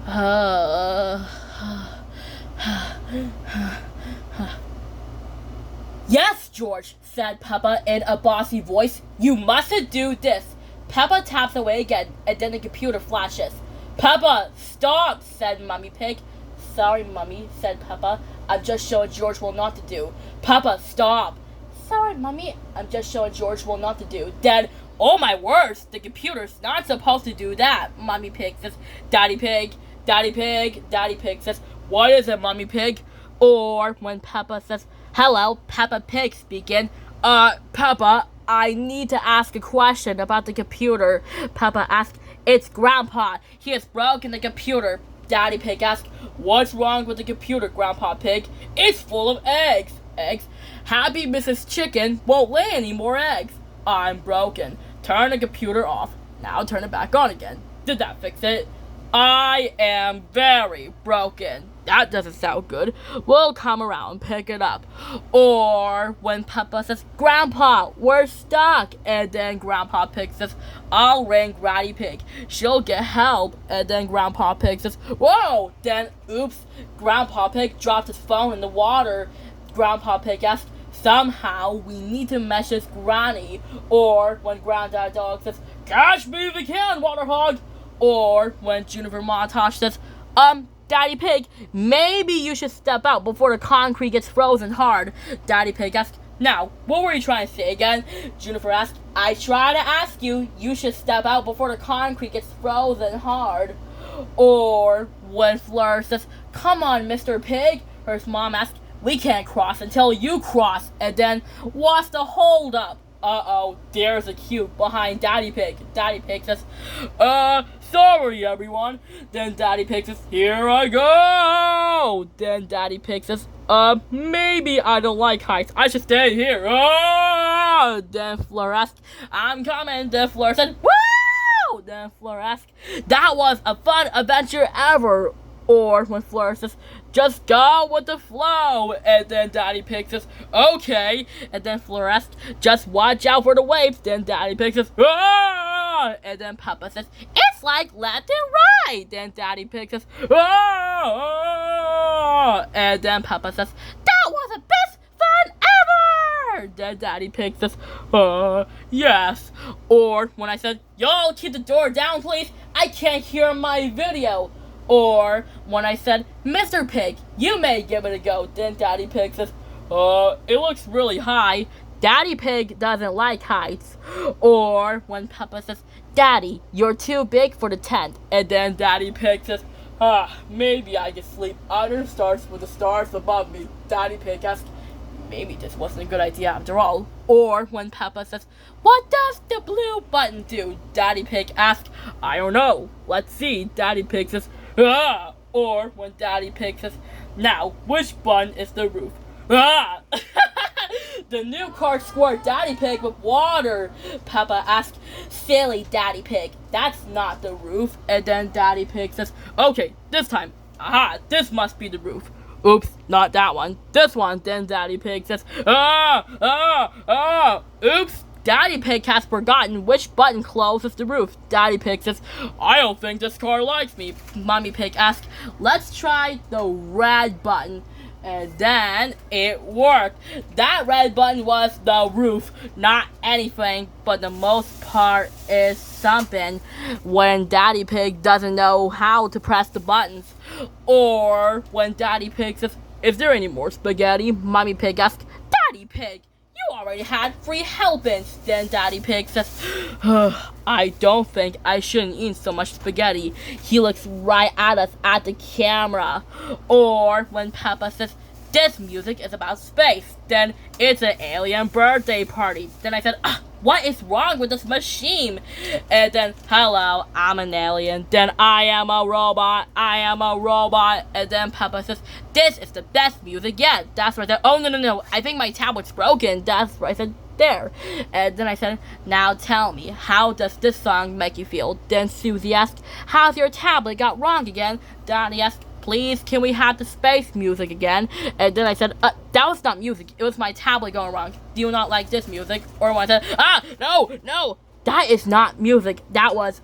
Uh, Yes, George, said Peppa in a bossy voice. You mustn't do this. Peppa taps away again, and then the computer flashes. Peppa, stop, said Mummy Pig. Sorry, Mummy, said Peppa. I'm just showing George what not to do. Peppa, stop. Sorry, Mummy, I'm just showing George what not to do. Then, oh my words, the computer's not supposed to do that, Mummy Pig says. Daddy Pig, Daddy Pig, Daddy Pig says, what is it, Mummy Pig? Or when Peppa says, hello, Peppa Pig speaking. Peppa, I need to ask a question about the computer. Peppa asks, it's Grandpa. He has broken the computer. Daddy Pig asks, what's wrong with the computer, Grandpa Pig? It's full of eggs. Eggs? Happy Mrs. Chicken won't lay any more eggs. I'm broken. Turn the computer off. Now turn it back on again. Did that fix it? I am very broken. That doesn't sound good. We'll come around, pick it up. Or when Peppa says, Grandpa, we're stuck. And then Grandpa Pig says, I'll ring Granny Pig. She'll get help. And then Grandpa Pig says, whoa. Then, oops, Grandpa Pig dropped his phone in the water. Grandpa Pig asks, somehow we need to message Granny. Or when Granddad Dog says, catch me if you can, Water Hog. Or when Juniper Montage says, Daddy Pig, maybe you should step out before the concrete gets frozen hard. Daddy Pig asks, now, what were you trying to say again? Juniper asks, I try to ask you, you should step out before the concrete gets frozen hard. Or when Fleur says, come on, Mr. Pig, her mom asks, we can't cross until you cross. And then, what's the hold up? Uh-oh, there's a cube behind Daddy Pig. Daddy Pig says, sorry everyone. Then Daddy Pig says, here I go. Then Daddy Pig says, maybe I don't like heights. I should stay here. Then Fleur asks, I'm coming. Then Fleur said, woo! Then Fleur asks, that was a fun adventure ever. Or when Fleur says, just go with the flow. And then Daddy Pig says, okay. And then Fleur asks, just watch out for the waves. Then Daddy Pig says, ah! And then Peppa says, it's like left and right. Then Daddy Pig says, ah! And then Peppa says, that was the best fun ever. Then Daddy Pig says, yes. Or when I said, y'all keep the door down please, I can't hear my video. Or when I said, Mr. Pig, you may give it a go. Then Daddy Pig says, it looks really high. Daddy Pig doesn't like heights. Or when Peppa says, Daddy, you're too big for the tent. And then Daddy Pig says, maybe I can sleep under the stars with the stars above me. Daddy Pig asks, maybe this wasn't a good idea after all. Or when Peppa says, what does the blue button do? Daddy Pig asks, I don't know. Let's see. Daddy Pig says, ah! Or when Daddy Pig says, now, which button is the roof? Ah! The new car squirt Daddy Pig with water. Peppa asks, silly Daddy Pig, that's not the roof. And then Daddy Pig says, okay, this time. Aha, this must be the roof. Oops, not that one. This one. Then Daddy Pig says, oops. Daddy Pig has forgotten which button closes the roof. Daddy Pig says, I don't think this car likes me. Mommy Pig asks, let's try the red button. And then it worked. That red button was the roof, not anything, but the most part is something when Daddy Pig doesn't know how to press the buttons. Or when Daddy Pig says, is there any more spaghetti? Mommy Pig asks, Daddy Pig, you already had 3 helpings. Then Daddy Pig says, I don't think I shouldn't eat so much spaghetti. He looks right at us at the camera. Or when Peppa says, this music is about space. Then it's an alien birthday party. Then I said, what is wrong with this machine? And then, hello, I'm an alien. Then I am a robot. I am a robot. And then Peppa says, this is the best music yet. That's right. I said, oh, no. I think my tablet's broken. That's right. I said, there. And then I said, now tell me, how does this song make you feel? Then Susie asked, how's your tablet got wrong again? Daddy asked, please, can we have the space music again? And then I said, that was not music. It was my tablet going wrong. Do you not like this music? Or when I said, no, that is not music. That was